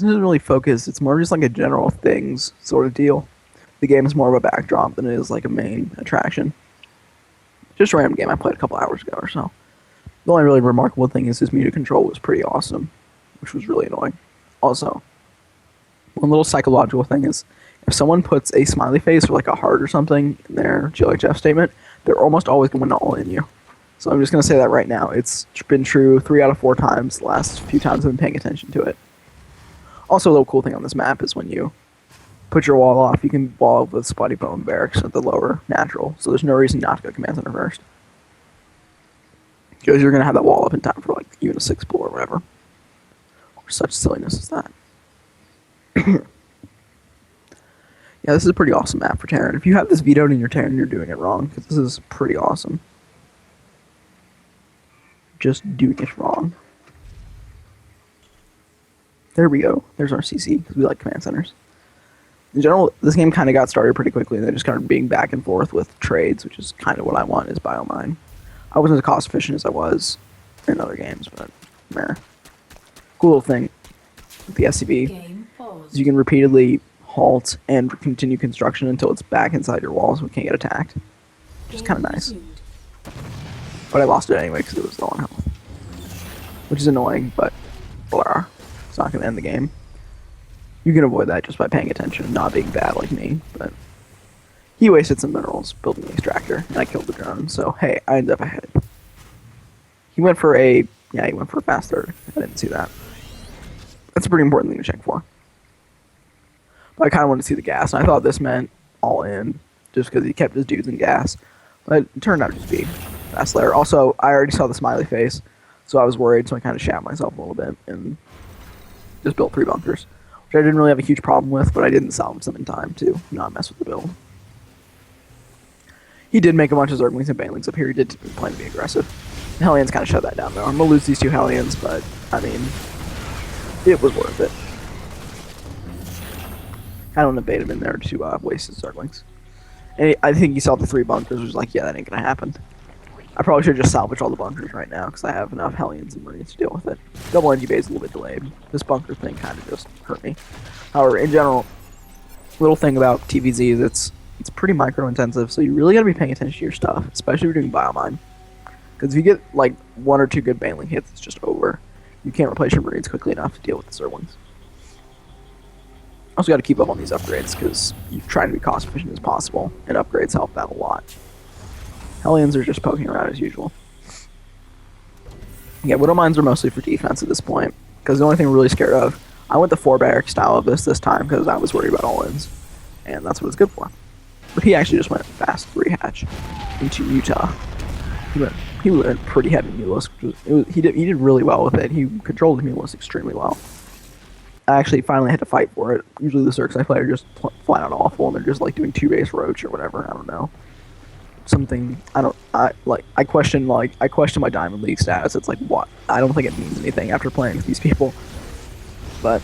isn't really focused. It's more just like a general things sort of deal. The game is more of a backdrop than it is like a main attraction. Just a random game I played a couple hours ago or so. The only really remarkable thing is his meter control was pretty awesome, which was really annoying. Also, one little psychological thing is if someone puts a smiley face or like a heart or something in their GLHF statement, they're almost always going to all in you. So I'm just going to say that right now. It's been true 3 out of 4 times. The last few times I've been paying attention to it. Also, a little cool thing on this map is when you put your wall off, you can wall up with Spotty Bone Barracks at the lower natural. So there's no reason not to go Command Center first. Because you're going to have that wall up in time for like even a 6 pool or whatever. Or such silliness as that. Yeah, this is a pretty awesome map for Terran. If you have this vetoed in your Terran, you're doing it wrong. Because this is pretty awesome. Just doing it wrong. There we go. There's our CC, because we like command centers. In general, this game kind of got started pretty quickly, and they just started being back and forth with trades, which is kind of what I want is biomine. I wasn't as cost efficient as I was in other games, but meh. Cool little thing with the SCV is you can repeatedly halt and continue construction until it's back inside your walls so we can't get attacked. Which is kind of nice. But I lost it anyway because it was low on health. Which is annoying, but blah. It's not going to end the game. You can avoid that just by paying attention and not being bad like me, but he wasted some minerals building the extractor, and I killed the drone, so hey, I ended up ahead. He went for a fast third. I didn't see that. That's a pretty important thing to check for. But I kind of wanted to see the gas, and I thought this meant all in, just because he kept his dudes in gas. But it turned out to just be fast layer. Also, I already saw the smiley face, so I was worried, so I kind of shat myself a little bit, and just built 3 bunkers. Which I didn't really have a huge problem with, but I didn't salvage them in time to not mess with the build. He did make a bunch of Zerglings and Banelings up here. He did plan to be aggressive. The Hellions kind of shut that down, though. I'm going to lose these 2 Hellions, but, I mean, it was worth it. I don't want to bait him in there to waste his Zerglings. And I think he saw the 3 bunkers, was like, yeah, that ain't going to happen. I probably should just salvage all the bunkers right now, because I have enough Hellions and Marines to deal with it. Double NG base is a little bit delayed. This bunker thing kind of just hurt me. However, in general, little thing about TvZ is it's pretty micro-intensive, so you really got to be paying attention to your stuff, especially if you're doing biomine. Because if you get, like, 1 or 2 good Baneling hits, it's just over. You can't replace your Marines quickly enough to deal with the Zerglings. Also got to keep up on these upgrades, because you're trying to be cost efficient as possible, and upgrades help that a lot. Hellions are just poking around as usual. Yeah, Widow Mines are mostly for defense at this point, because the only thing we're really scared of, I went the 4 barrack style of this time, because I was worried about all-ins, and that's what it's good for. But he actually just went fast 3 hatch into Utah. He went pretty heavy Mulus. He did really well with it. He controlled the Mulus extremely well. I actually finally had to fight for it. Usually the Zergs I play are just flat out awful, and they're just like doing 2 base roach or whatever. I don't know. Something I question my Diamond League status. It's like, what? I don't think it means anything after playing with these people. But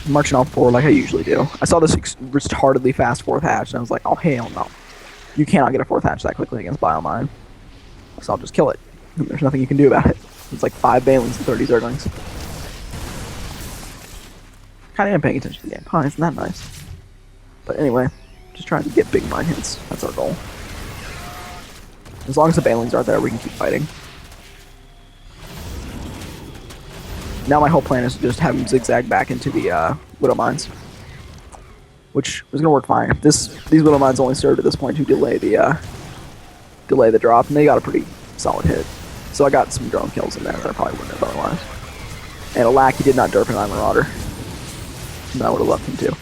marching on forward like I usually do. I saw this retardedly fast 4th hatch, and I was like, oh hell no. You cannot get a 4th hatch that quickly against Biomine. So I'll just kill it. There's nothing you can do about it. It's like 5 Banelings and 30 Zerglings. Kinda am paying attention to the game. Oh, isn't that nice? But anyway, just trying to get big mine hits. That's our goal. As long as the Banelings aren't there, we can keep fighting. Now my whole plan is to just have him zigzag back into the Widow Mines. Which is going to work fine. These Widow Mines only served at this point to delay the drop, and they got a pretty solid hit. So I got some drone kills in there that I probably wouldn't have otherwise. And alack, he did not derp an Iron Marauder. And I would have loved him too.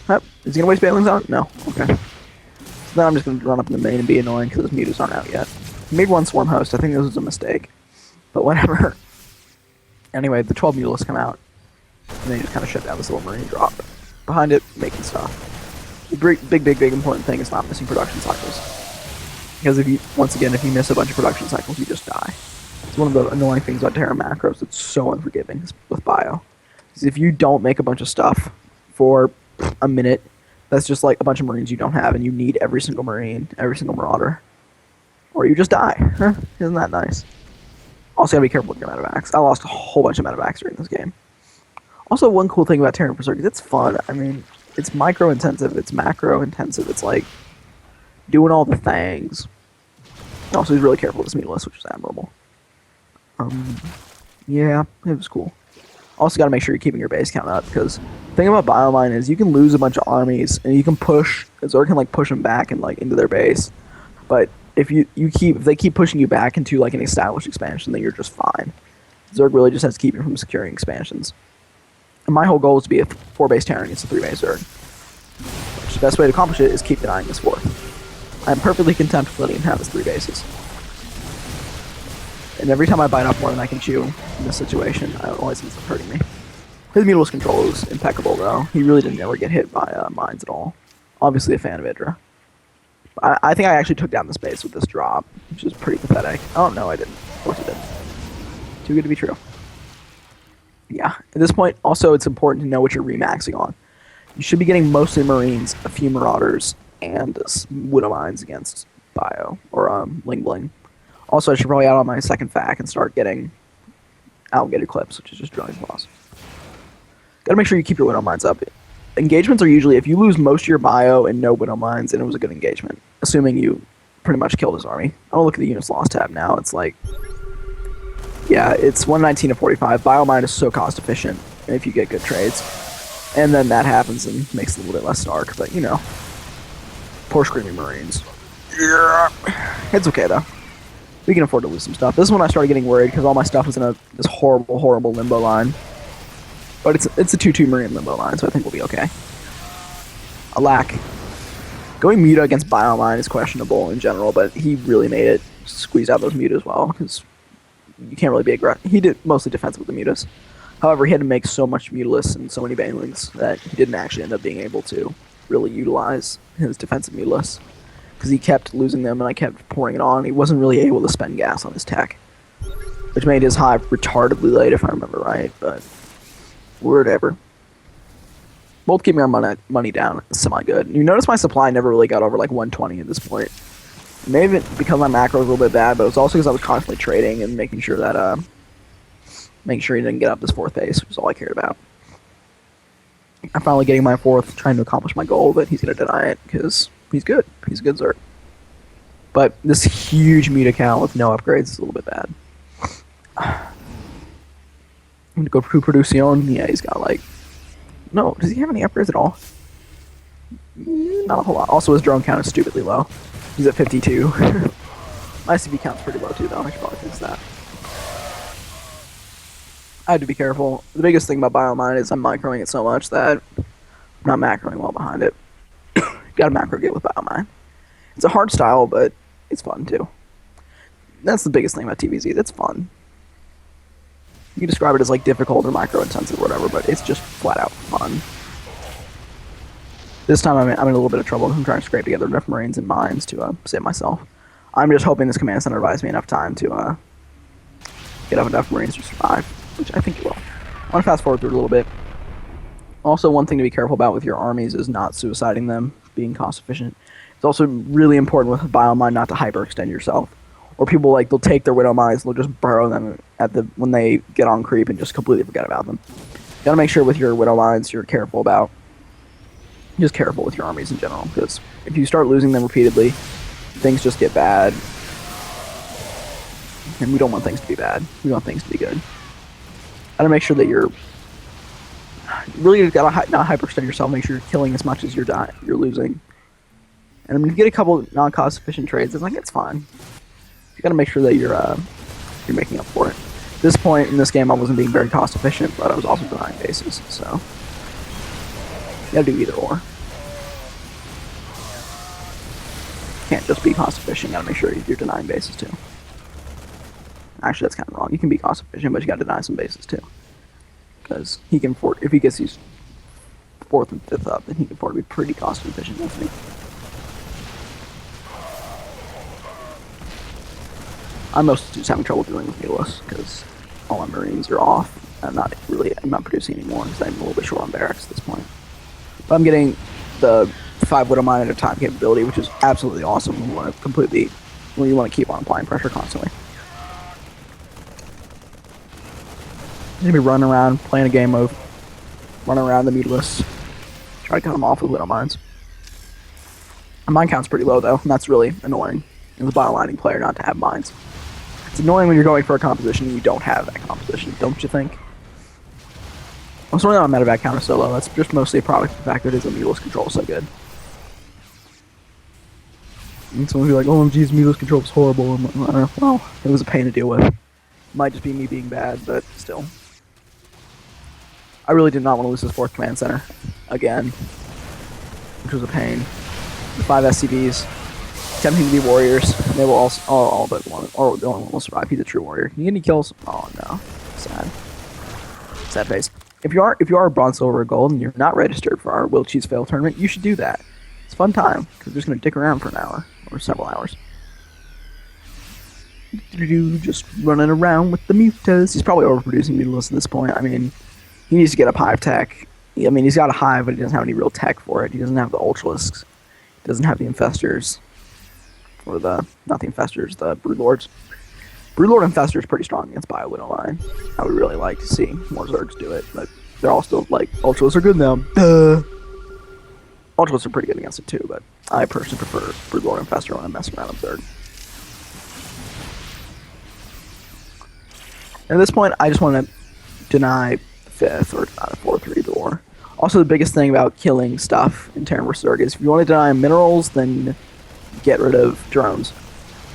Yep. Is he going to waste Banelings on it? No. Okay. So then I'm just going to run up in the main and be annoying because his mutas aren't out yet. He made 1 Swarm Host. I think this was a mistake. But whatever. Anyway, the 12 Mulas come out. And they just kind of shut down this little Marine drop. Behind it, making stuff. The big important thing is not missing production cycles. Because if you miss a bunch of production cycles, you just die. It's one of the annoying things about Terran macros that's so unforgiving with bio. Because if you don't make a bunch of stuff for a minute, that's just like a bunch of Marines you don't have, and you need every single Marine, every single Marauder. Or you just die. Isn't that nice? Also, gotta be careful with your medevacs. I lost a whole bunch of medevacs during this game. Also, one cool thing about Terran Berserk is it's fun. I mean, it's micro intensive, it's macro intensive. It's like doing all the things. Also, he's really careful with his mutilus, which is admirable. Yeah, it was cool. Also, gotta make sure you're keeping your base count up, because the thing about Biomine is you can lose a bunch of armies and you can push. Zerg can like push them back and like into their base, but if they keep pushing you back into like an established expansion, then you're just fine. Zerg really just has to keep you from securing expansions. And my whole goal is to be a 4-base Terran against a 3-base Zerg. Which the best way to accomplish it is keep denying his 4th. I'm perfectly content with letting him have his 3 bases. And every time I bite off more than I can chew in this situation, it always ends up hurting me. His mutilus control is impeccable though. He really didn't ever get hit by mines at all. Obviously a fan of Idra. I think I actually took down the space with this drop, which is pretty pathetic. Oh, no, I didn't. Of course I didn't. Too good to be true. Yeah, at this point, also, it's important to know what you're remaxing on. You should be getting mostly Marines, a few Marauders, and Widow Mines against Bio, or Ling Bling. Also, I should probably add on my second fac and start getting Alligator Clips, which is just drilling boss. Gotta make sure you keep your Widow Mines up. Engagements are usually, if you lose most of your bio and no Widow Mines, then it was a good engagement. Assuming you pretty much killed his army. I'll look at the units lost tab now. It's like, yeah, it's 119 to 45. Bio mine is so cost efficient if you get good trades. And then that happens and makes it a little bit less stark, but you know. Poor Screaming Marines. Yeah. It's okay though. We can afford to lose some stuff. This is when I started getting worried because all my stuff was in this horrible, horrible limbo line. But it's a 2-2 Marine limbo line, so I think we'll be okay. Alack. Going Muta against Biomine is questionable in general, but he really made it squeeze out those Mutas well, because you can't really be aggressive. He did mostly defensive with the Mutas. However, he had to make so much Mutilus and so many Banelings that he didn't actually end up being able to really utilize his defensive Mutilus. Because he kept losing them and I kept pouring it on. He wasn't really able to spend gas on his tech. Which made his hive retardedly late, if I remember right, but whatever. Both keeping our money down semi-good. You notice my supply never really got over like 120 at this point. Maybe because my macro was a little bit bad, but it was also because I was constantly trading and making sure that making sure he didn't get up this 4th base, which is all I cared about. I'm finally getting my 4th, trying to accomplish my goal, but he's going to deny it because he's good. He's a good Zerg. But this huge Muta count with no upgrades is a little bit bad. I'm going to go to Producción. Yeah, he's got like... No, does he have any upgrades at all? Not a whole lot. Also, his drone count is stupidly low. He's at 52. My CV count's pretty low too, though. I should probably fix that. I have to be careful. The biggest thing about Biomine is I'm microing it so much that I'm not macroing well behind it. Gotta macro get with Biomine. It's a hard style, but it's fun too. That's the biggest thing about TvZ. It's fun. You can describe it as like difficult or micro intensive or whatever, but it's just flat out fun. This time I'm in a little bit of trouble. I'm trying to scrape together enough Marines and mines to save myself. I'm just hoping this command center buys me enough time to get up enough Marines to survive, which I think it will. I want to fast forward through it a little bit. Also, one thing to be careful about with your armies is not suiciding them, being cost efficient. It's also really important with Biomine not to hyperextend yourself. Or people they'll take their Widow Mines and they'll just burrow them when they get on creep and just completely forget about them. You gotta make sure with your Widow Mines you're careful about. Just careful with your armies in general, because if you start losing them repeatedly, things just get bad. And we don't want things to be bad. We want things to be good. Gotta make sure that you're really gotta not hyperextend yourself. Make sure you're killing as much as you're losing. And I mean, if you get a couple non-cost efficient trades, it's fine. You gotta make sure that you're making up for it. At this point in this game, I wasn't being very cost efficient, but I was also denying bases, so you gotta do either or. Can't just be cost efficient. You gotta make sure you're denying bases too. Actually, that's kind of wrong. You can be cost efficient, but you gotta deny some bases too. Because he can afford, if he gets these 4th and 5th up, then he can afford to be pretty cost efficient, I think. I'm mostly just having trouble dealing with Mutilus because all my Marines are off. I'm not producing anymore because I'm a little bit short on barracks at this point. But I'm getting the 5 Widow Mine at a time capability, which is absolutely awesome. You want to keep on applying pressure constantly. He's gonna be running around, playing a game of running around the mutilist. Try to cut him off with Widow Mines. My mine count's pretty low though, and that's really annoying as a bio-lining player not to have mines. It's annoying when you're going for a composition and you don't have that composition, don't you think? I'm sorry that my medevac count is so low. That's just mostly a product of the fact that his mutilist control is so good. And someone will be like, "Oh, geez, mutilist control is horrible." And well, it was a pain to deal with. Might just be me being bad, but still. I really did not want to lose this 4th command center again, which was a pain. The 5 SCVs, attempting to be warriors. They will also all but one, or the only one will survive. He's a true warrior. Can you get any kills? Oh no, sad. Sad face. If you are a bronze, silver, or gold, and you're not registered for our Will Cheese Fail tournament, you should do that. It's a fun time because we're just gonna dick around for an hour or several hours. Just running around with the mutas. He's probably overproducing mutalists at this point. I mean, he needs to get up hive tech. I mean, he's got a hive, but he doesn't have any real tech for it. He doesn't have the ultralisks. He doesn't have the infestors. Or not the infestors, the broodlords. Broodlord infestor is pretty strong against Bio Widow Line. I would really like to see more Zergs do it, but they're all still like, ultralisks are good now. Duh. Ultralisks are pretty good against it too, but I personally prefer Broodlord infestor when I'm messing around with Zerg. And at this point, I just want to deny 5th or 4th or either or. Also, the biggest thing about killing stuff in Terran vs. Zerg is if you want to deny minerals, then get rid of drones.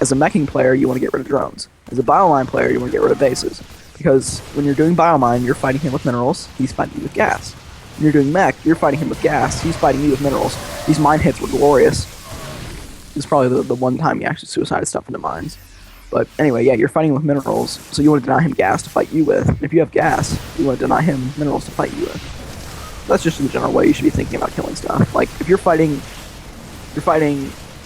As a meching player, you want to get rid of drones. As a bioline player, you want to get rid of bases. Because when you're doing biomine, you're fighting him with minerals, he's fighting you with gas. When you're doing mech, you're fighting him with gas, he's fighting you with minerals. These mine hits were glorious. This is probably the one time he actually suicided stuff into mines. But anyway, yeah, you're fighting with minerals, so you want to deny him gas to fight you with. And if you have gas, you want to deny him minerals to fight you with. That's just the general way you should be thinking about killing stuff. Like, if you're fighting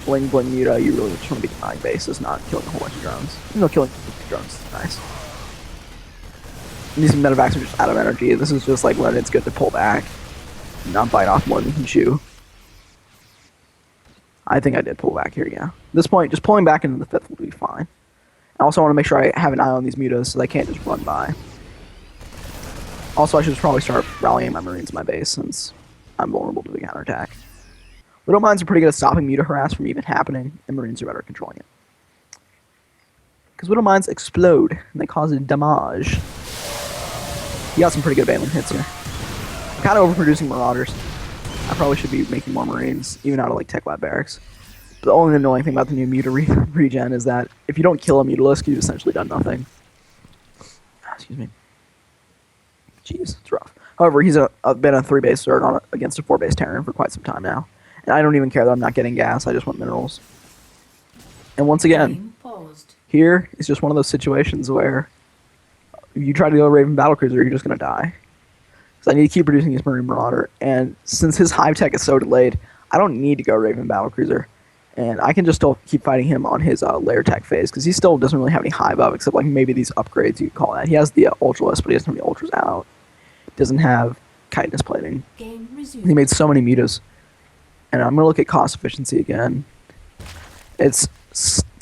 Bling Bling Muta, you really just want to be denying bases, not killing a whole bunch of drones. You know, killing drones is nice. And these medevacs are just out of energy. This is just like when it's good to pull back, and not bite off more than you can chew. I think I did pull back here, yeah. At this point, just pulling back into the 5th will be fine. I also want to make sure I have an eye on these mutas so they can't just run by. Also, I should probably start rallying my marines in my base since I'm vulnerable to the counterattack. Widow Mines are pretty good at stopping muta harass from even happening, and marines are better at controlling it. Because Widow Mines explode, and they cause damage. You got some pretty good Baneling hits here. I'm kind of overproducing Marauders. I probably should be making more marines, even out of like Tech Lab Barracks. The only annoying thing about the new Muta regen is that if you don't kill a Mutalisk, you've essentially done nothing. Excuse me. Jeez, it's rough. However, he's been a 3-base Zerg against a 4-base Terran for quite some time now. And I don't even care that I'm not getting gas, I just want minerals. And once again, here is just one of those situations where if you try to go Raven Battlecruiser, you're just going to die. So I need to keep producing this Marine Marauder, and since his hive tech is so delayed, I don't need to go Raven Battlecruiser. And I can just still keep fighting him on his lair tech phase, because he still doesn't really have any hive up, except like maybe these upgrades you could call that. He has the Ultralist, but he doesn't have the Ultras out. Doesn't have chitinous plating. He made so many mutas. And I'm going to look at cost efficiency again. It's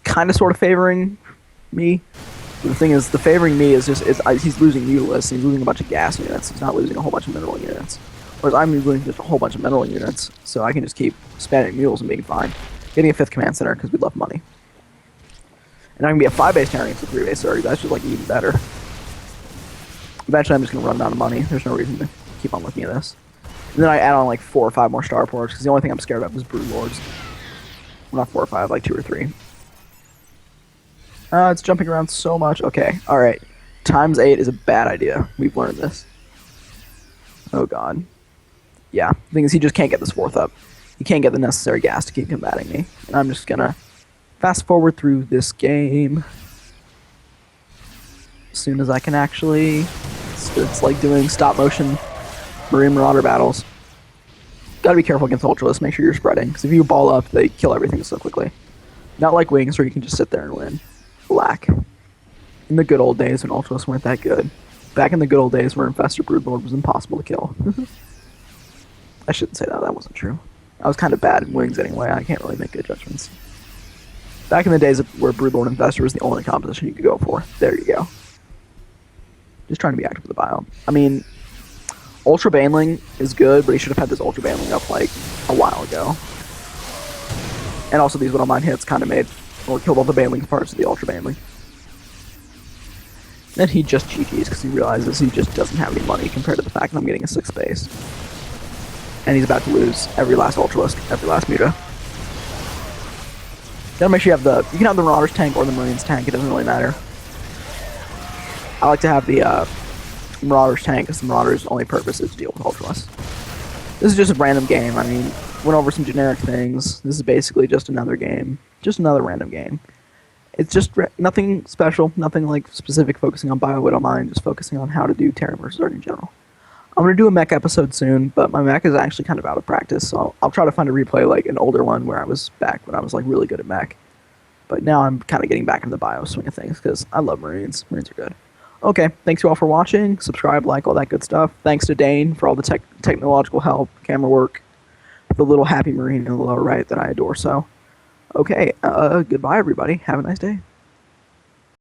kind of sort of favoring me. But the thing is, the favoring me is just he's losing mutalists, he's losing a bunch of gas units, he's not losing a whole bunch of mineral units. Whereas I'm losing just a whole bunch of mineral units, so I can just keep spamming mules and being fine. Getting a 5th command center because we love money. And I can be a 5-base Terran against a 3-base Zerg, that's just like even better. Eventually I'm just going to run out of money, there's no reason to keep on looking at this. And then I add on like 4 or 5 more starports, because the only thing I'm scared of is broodlords. Well, not 4 or 5, like 2 or 3. It's jumping around so much. Okay, alright. Times 8 is a bad idea. We've learned this. Oh god. Yeah, the thing is he just can't get this 4th up. He can't get the necessary gas to keep combating me. And I'm just gonna fast forward through this game as soon as I can actually. It's like doing stop motion Marine Marauder battles. Gotta be careful against Ultralists, make sure you're spreading, because if you ball up, they kill everything so quickly. Not like Wings, where you can just sit there and win. Black. In the good old days when Ultralists weren't that good. Back in the good old days where Infestor Broodlord was impossible to kill. I shouldn't say that, that wasn't true. I was kind of bad in Wings anyway, I can't really make good judgments. Back in the days where Broodlord Infestor was the only composition you could go for. There you go. Just trying to be active with the biome. I mean, Ultra Baneling is good, but he should have had this Ultra Baneling up like a while ago. And also these Widowmine hits kind of made, or killed all the Baneling parts of the Ultra Baneling. Then he just GG's because he realizes he just doesn't have any money compared to the fact that I'm getting a 6th base. And he's about to lose every last Ultralisk, every last Muta. Gotta make sure you can have the Marauders tank or the Marines tank, it doesn't really matter. I like to have the Marauders tank because the Marauders' only purpose is to deal with Ultralisk. This is just a random game. I mean, went over some generic things. This is basically just another game. Just another random game. It's just nothing special, nothing like specific focusing on Widowmine, just focusing on how to do Terran versus Art in general. I'm going to do a mech episode soon, but my mech is actually kind of out of practice, so I'll try to find a replay like an older one where I was back when I was like really good at mech. But now I'm kind of getting back into the bio swing of things because I love Marines. Marines are good. Okay, thanks you all for watching. Subscribe, like, all that good stuff. Thanks to Dane for all the technological help, camera work, the little happy Marine in the lower right that I adore so. Okay, goodbye everybody. Have a nice day.